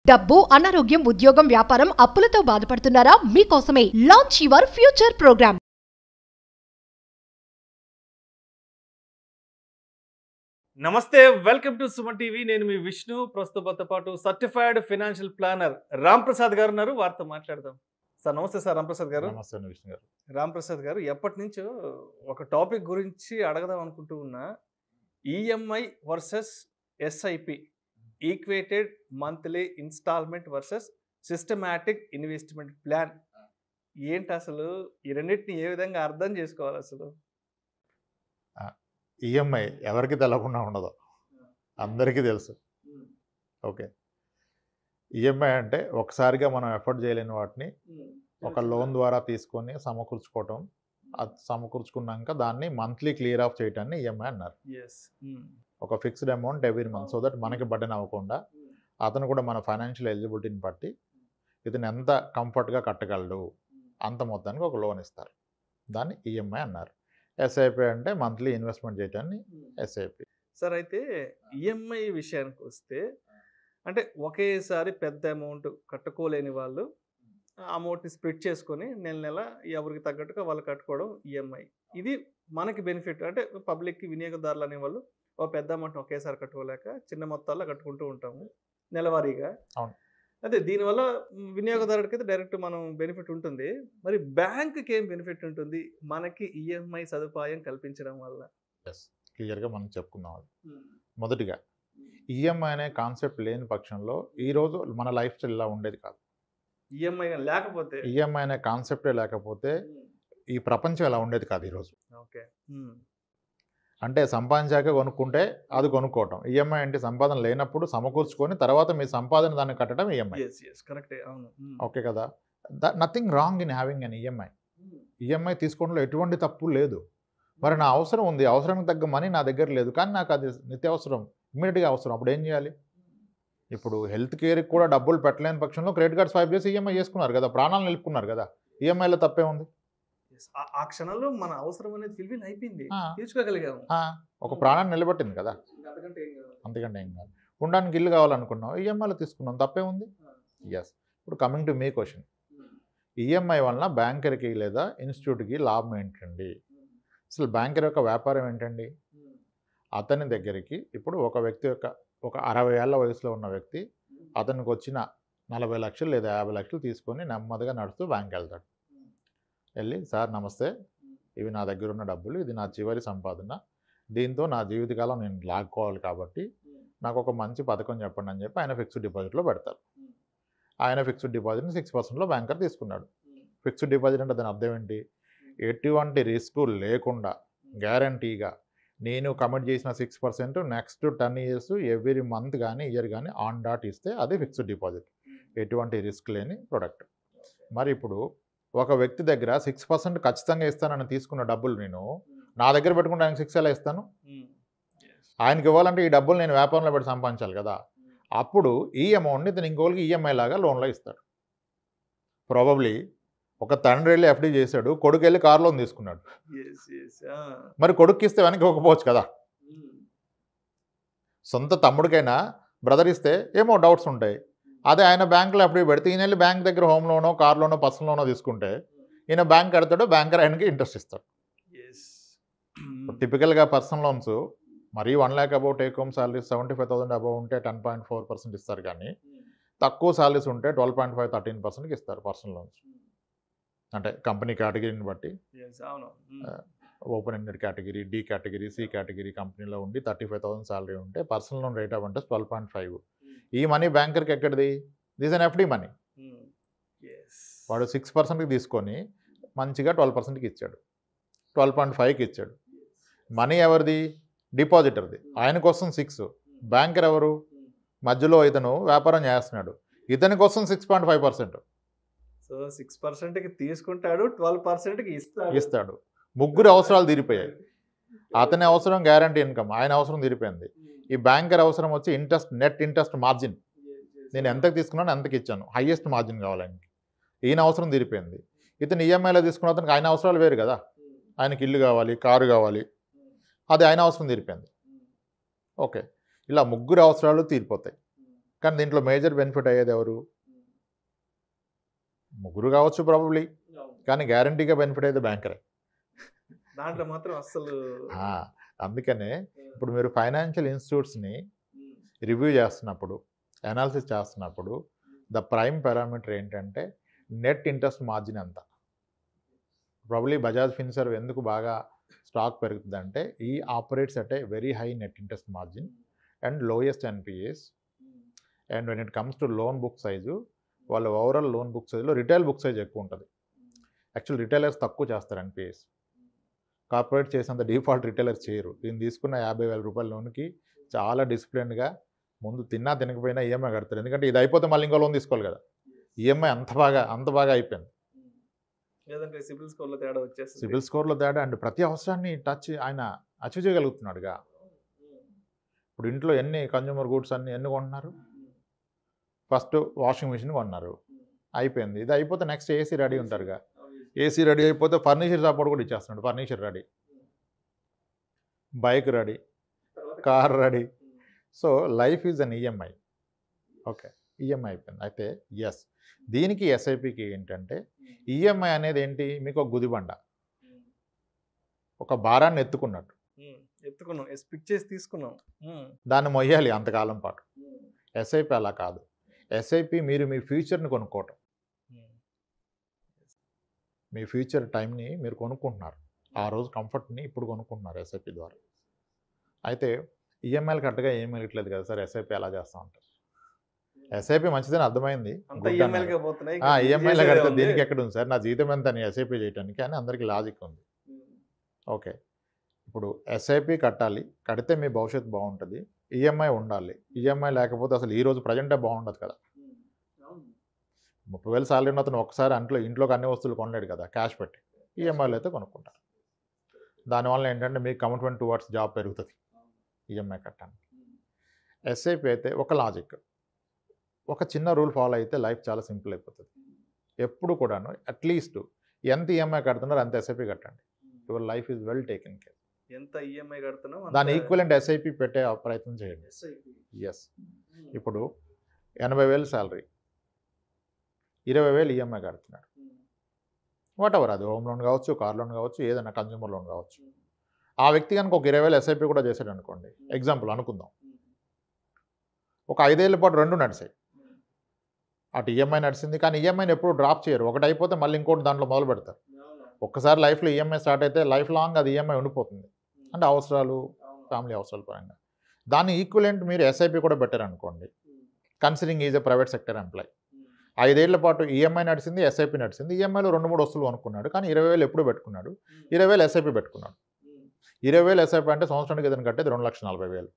డబ్బు, అనారోగ్యం, ఉద్యోగం, వ్యాపారం, అప్పులతో బాధపడుతున్నారా? మీకోసమే లాంచ్ యువర్ ఫ్యూచర్ ప్రోగ్రామ్. నమస్తే, వెల్కమ్ టు సుమన్ టీవీ. నేను మీ విష్ణు. ప్రస్తుతంతో పాటు certified financial planner Ram Prasad గారు ఉన్నారు. వారితో మాట్లాడదాం. సార్ నమస్తే. సార్ రామ్ ప్రసాద్ గారు. నమస్తే విష్ణు గారు. రామ్ ప్రసాద్ గారు, ఎప్పటి నుంచో ఒక టాపిక్ గురించి అడగదాం అనుకుంటూ ఉన్నా. EMI versus SIP, equated monthly instalment versus systematic investment plan. ఏంటి అసలు ఈ రెండింటిని ఏ విధంగా అర్థం చేసుకోవాలి అసలు? ఈఎంఐ ఎవరికి తెలవకుండా ఉండదు, అందరికీ తెలుసు. ఓకే, ఈఎంఐ అంటే ఒకసారిగా మనం ఎఫర్ట్ చేయలేని వాటిని ఒక లోన్ ద్వారా తీసుకొని సమకూర్చుకోవటం. అది సమకూర్చుకున్నాక దాన్ని మంత్లీ క్లియర్ ఆఫ్ చేయటాన్ని ఈఎంఐ అన్నారు. ఒక fixed amount every month, so that మనకి బర్డెన్ అవ్వకుండా అతను కూడా మన ఫైనాన్షియల్ ఎలిజిబిలిటీని బట్టి ఇతను ఎంత కంఫర్ట్గా కట్టగలడు అంత మొత్తానికి ఒక లోన్ ఇస్తారు. దాన్ని ఈఎంఐ అన్నారు. ఎస్ఐపి అంటే మంత్లీ ఇన్వెస్ట్మెంట్ చేయటాన్ని ఎస్ఐపి. సార్, అయితే ఈఎంఐ విషయానికి వస్తే అంటే ఒకేసారి పెద్ద అమౌంట్ కట్టుకోలేని వాళ్ళు అమౌంట్ని స్ప్లిట్ చేసుకొని నెల నెల ఎవరికి తగ్గట్టుగా వాళ్ళు కట్టుకోవడం ఈఎంఐ. ఇది మనకి బెనిఫిట్. అంటే పబ్లిక్కి, వినియోగదారులు అనేవాళ్ళు ఒక పెద్ద అమౌంట్ ఒకేసారి కట్టుకోలేక చిన్న మొత్తాల్లో కట్టుకుంటూ ఉంటాము నెలవారీగా. అవును. అదే దీనివల్ల వినియోగదారుడికి అయితే డైరెక్ట్ మనం బెనిఫిట్ ఉంటుంది. మరి బ్యాంకుకి ఏం బెనిఫిట్ ఉంటుంది మనకి ఈఎంఐ సదుపాయం కల్పించడం వల్ల? ఎస్, క్లియర్గా మనం చెప్పుకుందాం. అది మొదటిగా ఈఎంఐ అనే కాన్సెప్ట్ లేని పక్షంలో ఈరోజు మన లైఫ్ స్టైల్ ఇలా ఉండేది కాదు. ఈఎంఐ లేకపోతే, ఈఎంఐ అనే కాన్సెప్టే లేకపోతే ఈ ప్రపంచం ఇలా ఉండేది కాదు ఈరోజు. ఓకే, అంటే సంపాదించాక కొనుక్కుంటే అది కొనుక్కోవటం. ఈఎంఐ అంటే సంపాదన లేనప్పుడు సమకూర్చుకొని తర్వాత మీ సంపాదన దాన్ని కట్టడం ఈఎంఐ. కరెక్టే, అవును. ఓకే కదా, nothing wrong in having an EMI. EMI తీసుకోవడంలో ఎటువంటి తప్పు లేదు. మరి నా అవసరం ఉంది, అవసరానికి తగ్గ మనీ నా దగ్గర లేదు, కానీ నాకు అది నిత్యావసరం, ఇమ్మీడియట్గా అవసరం. అప్పుడు ఏం చేయాలి? ఇప్పుడు హెల్త్ కేర్కి కూడా డబ్బులు పెట్టలేని పక్షంలో క్రెడిట్ కార్డ్ స్వైప్ చేసి ఈఎంఐ చేసుకున్నారు కదా, ప్రాణాలు నిలుపుకున్నారు కదా. ఈఎంఐలో తప్పే ఉంది? ఆ క్షణంలో మన అవసరం అనేది ఫిల్ఫిల్ అయిపోయింది, తీర్చుకోగలిగాము. ఒక ప్రాణాన్ని నిలబెట్టింది కదా, అంతకంటే ఏం కాదు. ఉండడానికి ఇల్లు కావాలనుకున్నాం, ఈఎంఐలో తీసుకున్నాం, తప్పే ఉంది? ఎస్. ఇప్పుడు coming to me question, EMI వలన బ్యాంకర్కి లేదా ఇన్స్టిట్యూట్కి లాభం ఏంటండి? అసలు బ్యాంకర్ యొక్క వ్యాపారం ఏంటండి? అతని దగ్గరికి ఇప్పుడు ఒక వ్యక్తి యొక్క ఒక 60 ఏళ్ల వయసులో ఉన్న వ్యక్తి అతనికి వచ్చిన 40 లక్షలు లేదా 50 లక్షలు తీసుకొని నెమ్మదిగా నడుస్తూ బ్యాంక్ వెళ్తాడు. వెళ్ళి, సార్ నమస్తే, ఇవి నా దగ్గర ఉన్న డబ్బులు, ఇది నా చివరి సంపాదన, దీంతో నా జీవితకాలం నేను లాక్కోవాలి కాబట్టి నాకు ఒక మంచి పథకం చెప్పండి అని చెప్పి ఆయన ఫిక్స్డ్ డిపాజిట్లో పెడతారు. ఆయన ఫిక్స్డ్ డిపాజిట్ని 6%లో బ్యాంకర్ తీసుకున్నాడు. ఫిక్స్డ్ డిపాజిట్ అంటే దాని అర్థం ఏంటి? ఎటువంటి రిస్క్ లేకుండా గ్యారంటీగా నేను కమిట్ చేసిన 6% నెక్స్ట్ 10 ఇయర్స్ ఎవ్రీ మంత్ కానీ ఇయర్ కానీ ఆన్ డాట్ ఇస్తే అది ఫిక్స్డ్ డిపాజిట్, ఎటువంటి రిస్క్ లేని ప్రొడక్ట్. మరి ఇప్పుడు ఒక వ్యక్తి దగ్గర 6% ఖచ్చితంగా ఇస్తానని తీసుకున్న డబ్బులు నేను నా దగ్గర పెట్టుకుంటే ఆయనకు 6 ఎలా ఇస్తాను? ఆయనకి ఇవ్వాలంటే ఈ డబ్బులు నేను వ్యాపారంలో పెట్టి సంపాదించాలి కదా. అప్పుడు ఈ అమౌంట్ని ఇతను ఇంకోళ్ళకి ఈఎంఐ లాగా లోన్లో ఇస్తాడు. ప్రాబబ్లీ ఒక తండ్రి వెళ్ళి ఎఫ్డీ చేశాడు, కొడుకు వెళ్ళి కార్ లోన్ తీసుకున్నాడు. మరి కొడుకు ఇస్తే వెనక్కి ఇవ్వకపోవచ్చు కదా. సొంత తమ్ముడికైనా బ్రదర్ ఇస్తే ఏమో డౌట్స్ ఉంటాయి. అదే ఆయన బ్యాంకులో ఎఫ్డీ పెడితే ఈయన వెళ్ళి బ్యాంక్ దగ్గర హోమ్ లోనో, కార్ లోనో, పర్సనల్ లోనో తీసుకుంటే ఈయన బ్యాంక్ కడతాడు, బ్యాంకర్ ఆయనకి ఇంట్రెస్ట్ ఇస్తాడు. టిపికల్గా పర్సనల్ లోన్స్ మరీ 1 lakh above take home salary 75,000 above ఉంటే 10.4% ఇస్తారు, కానీ తక్కువ సాలరీస్ ఉంటే 12.5, 13%కి ఇస్తారు పర్సనల్ లోన్స్. అంటే కంపెనీ కేటగిరీని బట్టి open ended category, D category, C category కంపెనీలో ఉండి 35,000 సాలరీ ఉంటే personal loan rate of interest 12.5. ఈ మనీ బ్యాంకర్కి ఎక్కడిది? This an FD money. వాడు 6%కి తీసుకొని మంచిగా 12%కి ఇచ్చాడు, 12.5కి ఇచ్చాడు. మనీ ఎవరిది? డిపాజిటర్ది. ఆయన కోసం 6, బ్యాంకర్ ఎవరు? మధ్యలో ఇతను వ్యాపారం చేస్తున్నాడు, ఇతని కోసం 6.5%. సో 6%కి తీసుకుంటాడు, 12%కి ఇస్తాడు. ముగ్గురు అవసరాలు తీరిపోయాయి. అతని అవసరం గ్యారంటీ ఇన్కమ్, ఆయన అవసరం తీరిపోయింది. ఈ బ్యాంకర్ అవసరం వచ్చి ఇంట్రెస్ట్, నెట్ ఇంట్రెస్ట్ మార్జిన్, నేను ఎంతకు తీసుకున్నాను ఎంతకి ఇచ్చాను, హైయెస్ట్ మార్జిన్ కావాలి ఆయనకి. ఈయన అవసరం తీరిపోయింది. ఇతను ఈఎంఐలో తీసుకున్న అతనికి ఆయన అవసరాలు వేరు కదా. ఆయనకి ఇల్లు కావాలి, కారు కావాలి, అది ఆయన అవసరం తీరిపోయింది. ఓకే, ఇలా ముగ్గురు అవసరాలు తీరిపోతాయి. కానీ దీంట్లో మేజర్ బెనిఫిట్ అయ్యేది ఎవరు? ముగ్గురు కావచ్చు ప్రాబబ్లీ, కానీ గ్యారంటీగా బెనిఫిట్ అయ్యేది బ్యాంకరే. దాంట్లో మాత్రం అస్సలు అందుకనే ఇప్పుడు మీరు ఫైనాన్షియల్ ఇన్స్టిట్యూట్స్ని రివ్యూ చేస్తున్నప్పుడు, అనాలిసిస్ చేస్తున్నప్పుడు ద ప్రైమ్ పారామీటర్ ఏంటంటే నెట్ ఇంట్రెస్ట్ మార్జిన్ ఎంత. ప్రాబబ్లీ బజాజ్ ఫిన్సర్వ్ ఎందుకు బాగా స్టాక్ పెరుగుతుందంటే ఈ operates at a very high net interest margin and lowest NPAs. And when it comes to loan book size, వాళ్ళ ఓవరాల్ లోన్ బుక్ సైజులో retail book size ఎక్కువ ఉంటుంది. Actual retailers తక్కువ చేస్తారు ఎన్పిఎస్, కార్పొరేట్ చేసేంత డిఫాల్ట్ రిటైలర్స్ చేయరు. దీన్ని తీసుకున్న 50,000 రూపాయల లోన్కి చాలా డిసిప్లిన్గా ముందు తిన్నా తినకపోయినా ఈఎంఐ కడతారు. ఎందుకంటే ఇది అయిపోతే మళ్ళీ ఇంకో లోన్ తీసుకోవాలి కదా. ఈఎంఐ అంత బాగా అయిపోయింది. లేదంటే సిబిల్ స్కోర్లో తేడా వచ్చేస్తుంది. సిబిల్ స్కోర్లో తేడా అండ్ ప్రతి అవసరాన్ని ఆయన అచీవ్ చేయగలుగుతున్నాడుగా. ఇప్పుడు ఇంట్లో ఎన్ని కన్జ్యూమర్ గూడ్స్ ఎన్ని కొంటున్నారు? ఫస్ట్ వాషింగ్ మిషన్ కొన్నారు, అయిపోయింది. ఇది అయిపోతే నెక్స్ట్ ఏసీ రెడీ ఉంటారుగా. ఏసీ రెడీ అయిపోతే ఫర్నిచర్ సపోర్ట్ కూడా ఇచ్చేస్తున్నాడు. Furniture ready, bike ready, car ready. So life is on EMI. Okay, EMI అయిపోయింది. అయితే ఎస్, దీనికి ఎస్ఐపికి ఏంటంటే ఈఎంఐ అనేది ఏంటి? మీకు ఒక గుదిబండ, ఒక భారాన్ని ఎత్తుకున్నట్టు. ఎత్తుకున్నాం, పిక్ చేసి తీసుకున్నాం, దాన్ని మొయ్యాలి అంతకాలం పాటు. ఎస్ఐపి అలా కాదు. ఎస్ఐపి మీరు మీ ఫ్యూచర్ని కొనుక్కోవటం, మీ ఫ్యూచర్ టైంని మీరు కొనుక్కుంటున్నారు. ఆ రోజు కంఫర్ట్ని ఇప్పుడు కొనుక్కుంటున్నారు ఎస్ఐపి ద్వారా. అయితే ఈఎంఐలు కరెక్ట్గా ఏం మిగట్లేదు కదా సార్, ఎస్ఐపి ఎలా చేస్తూ ఉంటారు? ఎస్ఐపి మంచిదని అర్థమైంది, ఈఎంఐలో కడితే దీనికి ఎక్కడ ఉంది సార్, నా జీతం ఎంత అని ఎస్ఐపి చేయడానికి అని అందరికీ లాజిక్ ఉంది. ఓకే, ఇప్పుడు ఎస్ఐపి కట్టాలి, కడితే మీ భవిష్యత్తు బాగుంటుంది. ఈఎంఐ ఉండాలి, ఈఎంఐ లేకపోతే అసలు ఈ రోజు ప్రజెంటే బాగుండదు కదా. 30,000 సాలరీ ఉన్న అతను ఒకసారి ఇంట్లోకి అన్ని వస్తువులు కొనలేడు కదా క్యాష్ పెట్టి. ఈఎంఐలు అయితే కొనుక్కుంటారు. దానివల్ల ఏంటంటే మీకు కమిట్మెంట్ టువర్డ్స్ జాబ్ పెరుగుతుంది ఈఎంఐ కట్టడానికి. ఎస్ఐపి అయితే ఒక లాజిక్, ఒక చిన్న రూల్ ఫాలో అయితే లైఫ్ చాలా సింపుల్ అయిపోతుంది. ఎప్పుడు కూడాను అట్లీస్ట్ ఎంత ఈఎంఐ కడుతున్నారో అంత ఎస్ఐపి కట్టండి. Your life is well taken care. ఎంత ఈఎంఐ కడుతున్నాం దాని ఈక్వలెంట్ ఎస్ఐపి పెట్టే ప్రయత్నం చేయండి. ఎస్, ఇప్పుడు 80,000 శాలరీ, 20,000 ఈఎంఐ కడుతున్నాడు. వాట్ ఎవర్, అది హోమ్ లోన్ కావచ్చు, కార్ లోన్ కావచ్చు, ఏదైనా కన్జ్యూమర్ లోన్ కావచ్చు. ఆ వ్యక్తి కనుక ఒక 20,000 ఎస్ఐపి కూడా చేశాడు అనుకోండి, ఎగ్జాంపుల్ అనుకుందాం. ఒక 5 ఏళ్ల పాటు రెండు నడిచాయి. అటు ఈఎంఐ నడిచింది, కానీ ఈఎంఐని ఎప్పుడు డ్రాప్ చేయరు. ఒకటి అయిపోతే మళ్ళీ ఇంకోటి దాంట్లో మొదలు పెడతారు. ఒక్కసారి లైఫ్లో ఈఎంఐ స్టార్ట్ అయితే లైఫ్ లాంగ్ అది ఈఎంఐ ఉండిపోతుంది. అంటే అవసరాలు, ఫ్యామిలీ అవసరాల పరంగా. దాన్ని ఈక్వలెంట్ మీరు ఎస్ఐపి కూడా పెట్టారనుకోండి, considering is a private sector employee. 5 ఏళ్ల పాటు ఈఎంఐ నడిచింది, ఎస్ఐపి నడిచింది. ఈఎంఐలో 2-3 వస్తువులు కొనుక్కున్నాడు, కానీ 20,000 ఎప్పుడు పెట్టుకున్నాడు? 20,000 ఎస్ఐపి పెట్టుకున్నాడు. 20,000 ఎస్ఐపి అంటే సంవత్సరానికి ఏదైనా కట్టేది 2,40,000.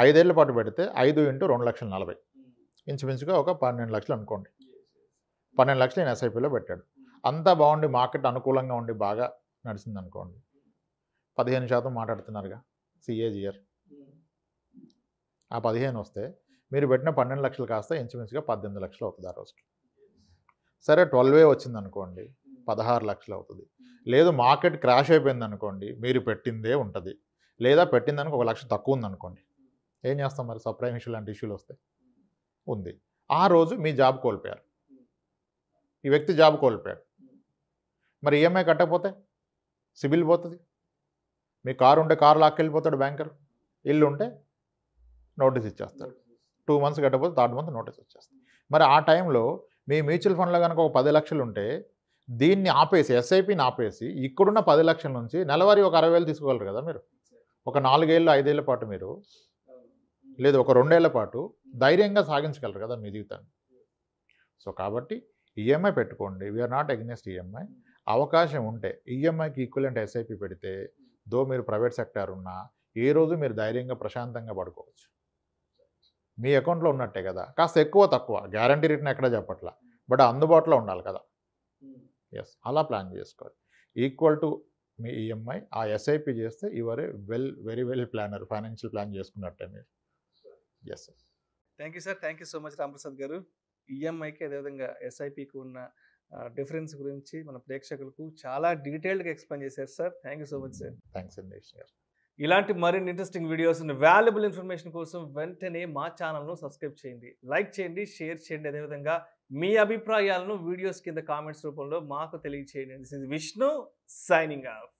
5 ఏళ్ల పాటు పెడితే 5 × 2,40,000, ఇంచుమించుగా ఒక 12 లక్షలు అనుకోండి. 12 లక్షలు నేను ఎస్ఐపిలో పెట్టాడు. అంతా బాగుండి మార్కెట్ అనుకూలంగా ఉండి బాగా నడిచింది అనుకోండి, 15% మాట్లాడుతున్నారుగా సిఏజిఆర్. ఆ 15 వస్తే మీరు పెట్టిన 12 లక్షలు కాస్త ఇంచుమించుగా 18 లక్షలు అవుతుంది ఆ రోజుకి. సరే 12 వచ్చింది అనుకోండి, 16 లక్షలు అవుతుంది. లేదు మార్కెట్ క్రాష్ అయిపోయింది అనుకోండి, మీరు పెట్టిందే ఉంటుంది. లేదా పెట్టిందానికి 1 లక్ష తక్కువ ఉందనుకోండి, ఏం చేస్తాం మరి? సబ్ప్రైమ్ ఇష్యూ లాంటి ఇష్యూలు వస్తాయి. ఉంది, ఆ రోజు మీ జాబ్ కోల్పోయారు, ఈ వ్యక్తి జాబ్ కోల్పోయాడు. మరి ఈఎంఐ కట్టకపోతే సిబిల్ పోతుంది. మీ కారు ఉంటే కారు లాక్కెళ్ళిపోతాడు బ్యాంకర్, ఇల్లు ఉంటే నోటీస్ ఇచ్చేస్తాడు. 2 మంత్స్ కట్టకపోతే 3rd మంత్ నోటీస్ వచ్చేస్తుంది. మరి ఆ టైంలో మీ మ్యూచువల్ ఫండ్లో కనుక ఒక 10 లక్షలు ఉంటే దీన్ని ఆపేసి, ఎస్ఐపిని ఆపేసి, ఇక్కడున్న 10 లక్షల నుంచి నెలవారీ ఒక 60,000 తీసుకోగలరు కదా మీరు. ఒక 4 ఏళ్ళు 5 ఏళ్ల పాటు మీరు, లేదు ఒక 2 ఏళ్ల పాటు ధైర్యంగా సాగించగలరు కదా మీ జీవితాన్ని. సో కాబట్టి ఈఎంఐ పెట్టుకోండి, వీఆర్ నాట్ అగెన్స్ట్ ఈఎంఐ. అవకాశం ఉంటే ఈఎంఐకి ఈక్వలెంట్ ఎస్ఐపి పెడితే, దో మీరు ప్రైవేట్ సెక్టార్ ఉన్నా ఏ రోజు మీరు ధైర్యంగా ప్రశాంతంగా పడుకోవచ్చు. మీ అకౌంట్లో ఉన్నట్టే కదా, కాస్త ఎక్కువ తక్కువ గ్యారంటీ రిటర్న్ ఎక్కడ చెప్పట్లా, బట్ అందుబాటులో ఉండాలి కదా. ఎస్, అలా ప్లాన్ చేసుకోవాలి. ఈక్వల్ టు మీ ఈఎంఐ, ఆ ఎస్ఐపి చేస్తే your very well planner, financial plan చేసుకున్నట్టే మీరు. Yes sir. Thank you sir, thank you so much Ramprasad garu. ఈఎంఐకి అదేవిధంగా ఎస్ఐపికి ఉన్న డిఫరెన్స్ గురించి మన ప్రేక్షకులకు చాలా డీటెయిల్డ్గా ఎక్స్ప్లెయిన్ చేశారు sir. Thank you so much sir. Thanks అండి. ఇలాంటి మరిన్ని ఇంట్రెస్టింగ్ వీడియోస్ వాల్యుబుల్ ఇన్ఫర్మేషన్ కోసం వెంటనే మా ఛానల్ను సబ్స్క్రైబ్ చేయండి, లైక్ చేయండి, షేర్ చేయండి. అదేవిధంగా మీ అభిప్రాయాలను వీడియోస్ కింద కామెంట్స్ రూపంలో మాకు తెలియచేయండి. This is Vishnu signing off.